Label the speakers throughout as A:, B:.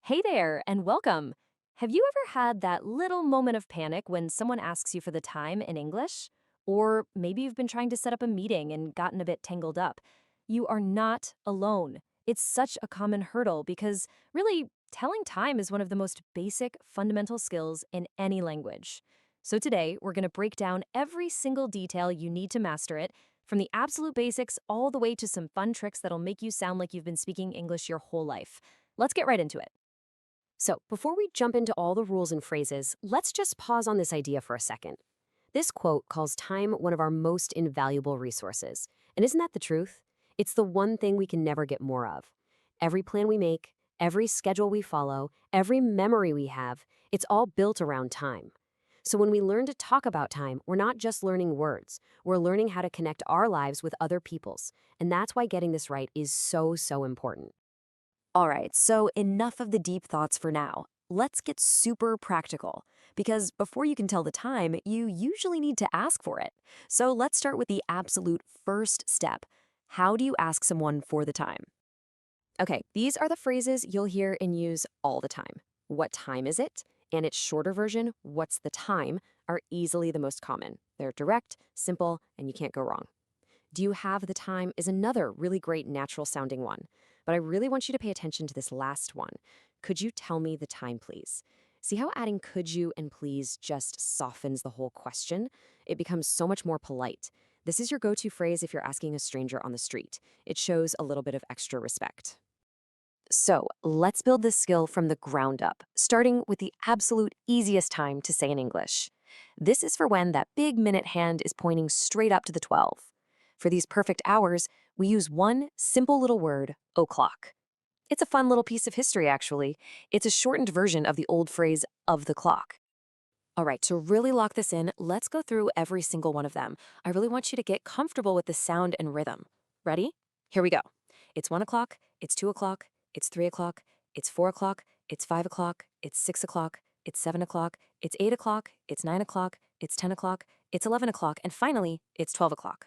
A: Hey there, and welcome. Have you ever had that little moment of panic when someone asks you for the time in English? Or maybe you've been trying to set up a meeting and gotten a bit tangled up. You are not alone. It's such a common hurdle because, really, telling time is one of the most basic, fundamental skills in any language. So today, we're going to break down every single detail you need to master it, from the absolute basics all the way to some fun tricks that'll make you sound like you've been speaking English your whole life. Let's get right into it. So, before we jump into all the rules and phrases, let's just pause on this idea for a second. This quote calls time one of our most invaluable resources. And isn't that the truth? It's the one thing we can never get more of. Every plan we make, every schedule we follow, every memory we have, it's all built around time. So when we learn to talk about time, we're not just learning words. We're learning how to connect our lives with other people's. And that's why getting this right is so important. All right, so enough of the deep thoughts for now. Let's get super practical, because before you can tell the time, you usually need to ask for it. So let's start with the absolute first step. How do you ask someone for the time? Okay, these are the phrases you'll hear and use all the time. What time is it? And its shorter version, what's the time, are easily the most common. They're direct, simple, and you can't go wrong. Do you have the time is another really great natural sounding one. But I really want you to pay attention to this last one. Could you tell me the time, please? See how adding could you and please just softens the whole question? It becomes so much more polite. This is your go-to phrase if you're asking a stranger on the street. It shows a little bit of extra respect. So let's build this skill from the ground up, starting with the absolute easiest time to say in English. This is for when that big minute hand is pointing straight up to the 12. For these perfect hours, we use one simple little word, o'clock. It's a fun little piece of history, actually. It's a shortened version of the old phrase, of the clock. All right, to really lock this in, let's go through every single one of them. I really want you to get comfortable with the sound and rhythm. Ready? Here we go. It's 1 o'clock, it's 2 o'clock, it's 3 o'clock, it's 4 o'clock, it's 5 o'clock, it's 6 o'clock, it's 7 o'clock, it's 8 o'clock, it's 9 o'clock, it's 10 o'clock, it's 11 o'clock, and finally, it's 12 o'clock.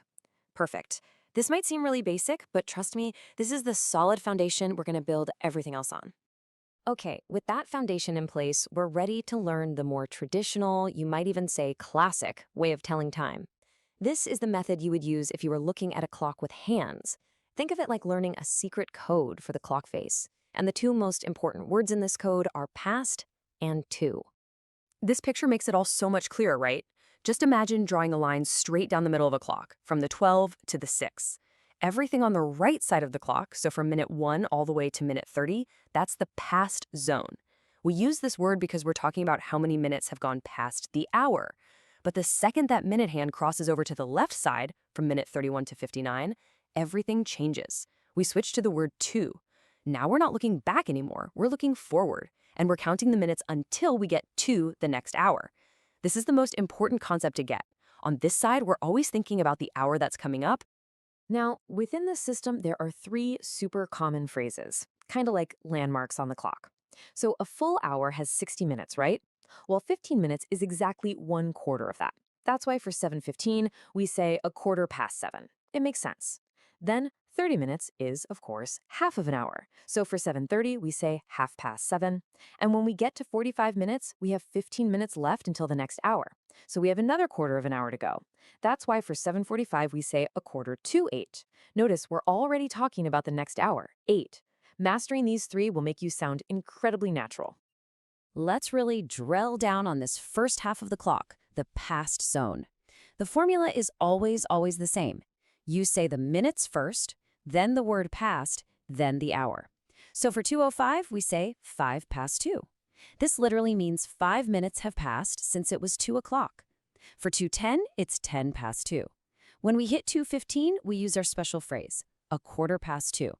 A: Perfect. This might seem really basic, but trust me, this is the solid foundation we're going to build everything else on. Okay, with that foundation in place, we're ready to learn the more traditional, you might even say classic, way of telling time. This is the method you would use if you were looking at a clock with hands. Think of it like learning a secret code for the clock face. And the two most important words in this code are past and to. This picture makes it all so much clearer, right? Just imagine drawing a line straight down the middle of a clock, from the 12 to the 6. Everything on the right side of the clock, so from minute 1 all the way to minute 30, that's the past zone. We use this word because we're talking about how many minutes have gone past the hour. But the second that minute hand crosses over to the left side, from minute 31 to 59, everything changes. We switch to the word to. Now we're not looking back anymore, we're looking forward, and we're counting the minutes until we get to the next hour. This is the most important concept to get. On this side, we're always thinking about the hour that's coming up. Now, within this system, there are three super common phrases, kind of like landmarks on the clock. So a full hour has 60 minutes, right? Well, 15 minutes is exactly 1/4 of that. That's why for 7:15, we say a quarter past 7. It makes sense. Then 30 minutes is, of course, half of an hour. So for 7:30, we say half past 7. And when we get to 45 minutes, we have 15 minutes left until the next hour. So we have another quarter of an hour to go. That's why for 7:45, we say a quarter to 8. Notice we're already talking about the next hour, 8. Mastering these three will make you sound incredibly natural. Let's really drill down on this first half of the clock, the past zone. The formula is always the same. You say the minutes first, then the word past, then the hour. So for 2:05, we say 5 past 2. This literally means 5 minutes have passed since it was 2 o'clock. For 2:10, it's 10 past 2. When we hit 2:15, we use our special phrase, a quarter past 2.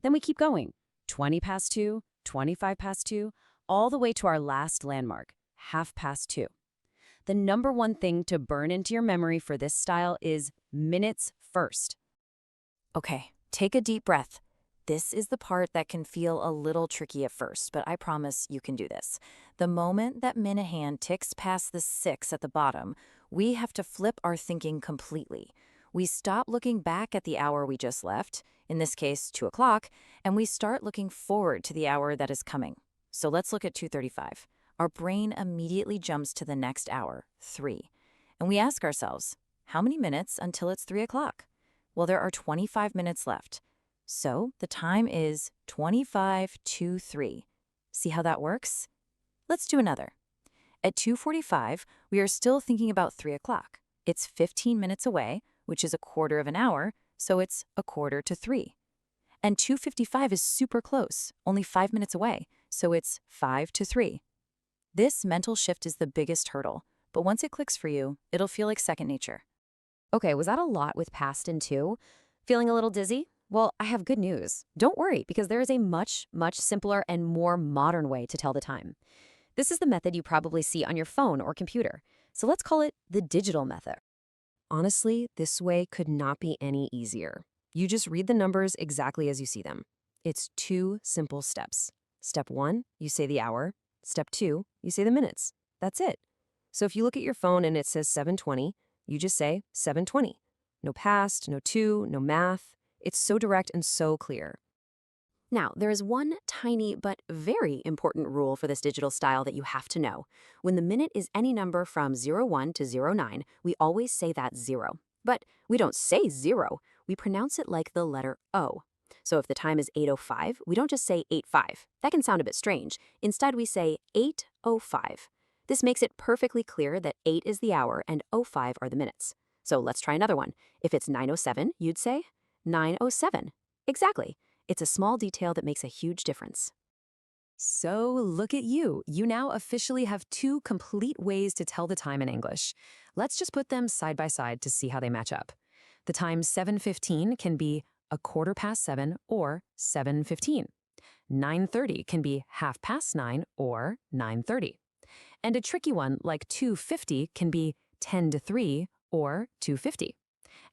A: Then we keep going, 20 past 2, 25 past 2, all the way to our last landmark, half past 2. The number one thing to burn into your memory for this style is minutes first. Okay, take a deep breath. This is the part that can feel a little tricky at first, but I promise you can do this. The moment that minute hand ticks past the 6 at the bottom, we have to flip our thinking completely. We stop looking back at the hour we just left, in this case 2 o'clock, and we start looking forward to the hour that is coming.
B: So let's look at 2:35. Our brain immediately jumps to the next hour, 3. And we ask ourselves, how many minutes until it's 3 o'clock? Well, there are 25 minutes left. So the time is 25 to 3. See how that works? Let's do another. At 2:45, we are still thinking about 3 o'clock. It's 15 minutes away, which is a quarter of an hour, so it's a quarter to 3. And 2:55 is super close, only 5 minutes away, so it's 5 to 3. This mental shift is the biggest hurdle, but once it clicks for you, it'll feel like second nature.
A: Okay, was that a lot with past and to? Feeling a little dizzy? Well, I have good news. Don't worry, because there is a much, much simpler and more modern way to tell the time. This is the method you probably see on your phone or computer. So let's call it the digital method. Honestly, this way could not be any easier. You just read the numbers exactly as you see them. It's 2 simple steps. Step 1, you say the hour. Step 2, you say the minutes. That's it. So if you look at your phone and it says 7:20, you just say 7:20. No past, no to, no math. It's so direct and so clear. Now, there is one tiny but very important rule for this digital style that you have to know. When the minute is any number from 01 to 09, we always say that 0. But we don't say 0, we pronounce it like the letter O. So if the time is 8:05, we don't just say 8:05. That can sound a bit strange. Instead, we say 8:05. This makes it perfectly clear that 8 is the hour and 05 are the minutes. So let's try another one. If it's 9:07, you'd say 9:07. Exactly. It's a small detail that makes a huge difference. So look at you. You now officially have 2 complete ways to tell the time in English. Let's just put them side by side to see how they match up. The time 7:15 can be a quarter past 7 or 7:15. 9:30 can be 9:30 or 9:30. And a tricky one like 2:50 can be 10 to 3 or 2:50.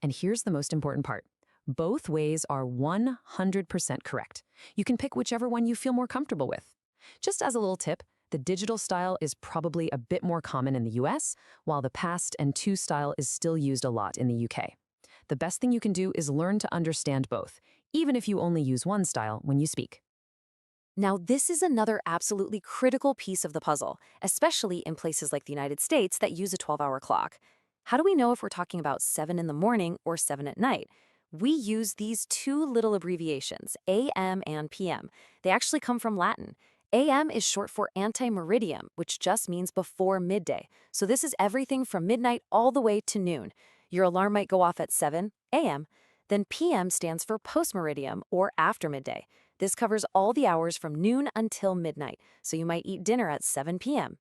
A: And here's the most important part. Both ways are 100% correct. You can pick whichever one you feel more comfortable with. Just as a little tip, the digital style is probably a bit more common in the US, while the past and to style is still used a lot in the UK. The best thing you can do is learn to understand both, even if you only use one style when you speak. Now, this is another absolutely critical piece of the puzzle, especially in places like the United States that use a 12-hour clock. How do we know if we're talking about 7 in the morning or 7 at night? We use these 2 little abbreviations, AM and PM. They actually come from Latin. AM is short for ante-meridiem, which just means before midday. So this is everything from midnight all the way to noon. Your alarm might go off at 7 AM. Then PM stands for post-meridiem, or after midday. This covers all the hours from noon until midnight, so you might eat dinner at 7 p.m.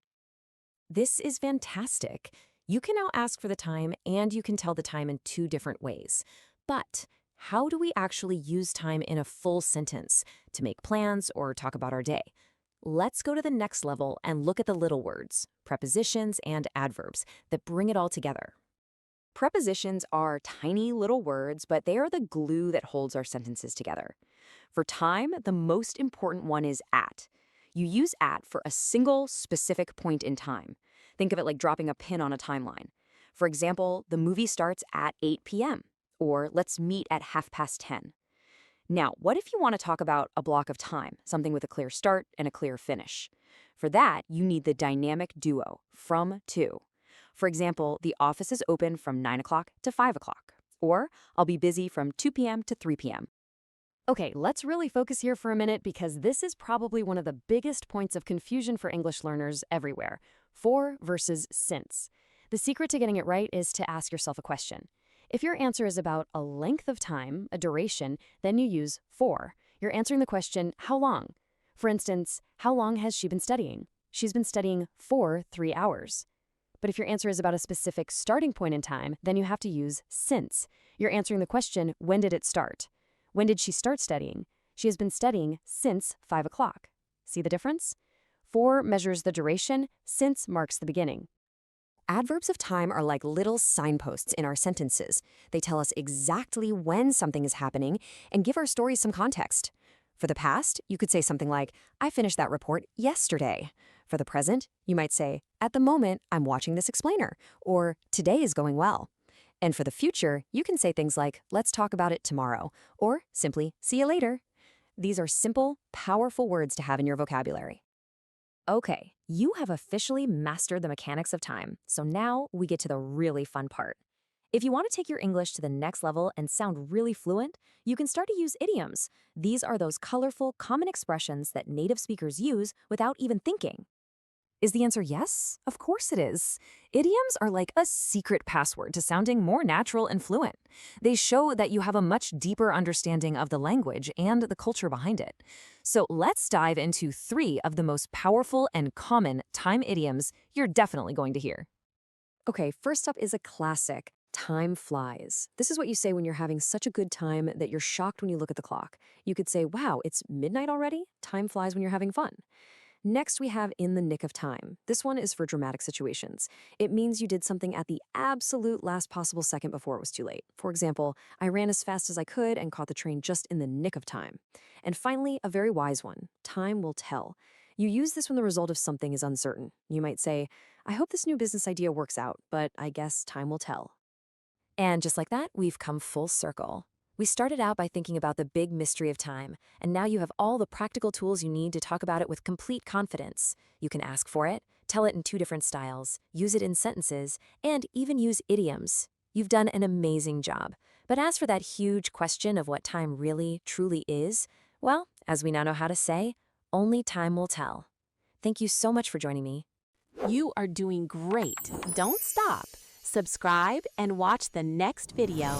A: This is fantastic. You can now ask for the time, and you can tell the time in 2 different ways. But how do we actually use time in a full sentence to make plans or talk about our day? Let's go to the next level and look at the little words, prepositions and adverbs, that bring it all together. Prepositions are tiny little words, but they are the glue that holds our sentences together. For time, the most important one is at. You use at for a single specific point in time. Think of it like dropping a pin on a timeline. For example, the movie starts at 8 p.m., or let's meet at 10:30. Now, what if you want to talk about a block of time, something with a clear start and a clear finish? For that, you need the dynamic duo, from to. For example, the office is open from 9 o'clock to 5 o'clock, or I'll be busy from 2 p.m. to 3 p.m. Okay, let's really focus here for a minute because this is probably one of the biggest points of confusion for English learners everywhere. For versus since. The secret to getting it right is to ask yourself a question. If your answer is about a length of time, a duration, then you use for. You're answering the question, how long? For instance, how long has she been studying? She's been studying for 3 hours. But if your answer is about a specific starting point in time, then you have to use since. You're answering the question, when did it start? When did she start studying? She has been studying since 5 o'clock. See the difference? For measures the duration, since marks the beginning. Adverbs of time are like little signposts in our sentences. They tell us exactly when something is happening and give our stories some context. For the past, you could say something like, I finished that report yesterday. For the present, you might say, at the moment, I'm watching this explainer, or today is going well. And for the future, you can say things like, let's talk about it tomorrow, or simply, see you later. These are simple, powerful words to have in your vocabulary. Okay, you have officially mastered the mechanics of time, so now we get to the really fun part. If you want to take your English to the next level and sound really fluent, you can start to use idioms. These are those colorful, common expressions that native speakers use without even thinking. Is the answer yes? Of course it is. Idioms are like a secret password to sounding more natural and fluent. They show that you have a much deeper understanding of the language and the culture behind it. So let's dive into 3 of the most powerful and common time idioms you're definitely going to hear. Okay, first up is a classic. Time flies. This is what you say when you're having such a good time that you're shocked when you look at the clock. You could say, wow, it's midnight already? Time flies when you're having fun. Next, we have in the nick of time. This one is for dramatic situations. It means you did something at the absolute last possible second before it was too late. For example, I ran as fast as I could and caught the train just in the nick of time. And finally, a very wise one. Time will tell. You use this when the result of something is uncertain. You might say, I hope this new business idea works out, but I guess time will tell. And just like that, we've come full circle. We started out by thinking about the big mystery of time, and now you have all the practical tools you need to talk about it with complete confidence. You can ask for it, tell it in 2 different styles, use it in sentences, and even use idioms. You've done an amazing job. But as for that huge question of what time really, truly is, well, as we now know how to say, only time will tell. Thank you so much for joining me.
C: You are doing great. Don't stop. Subscribe and watch the next video.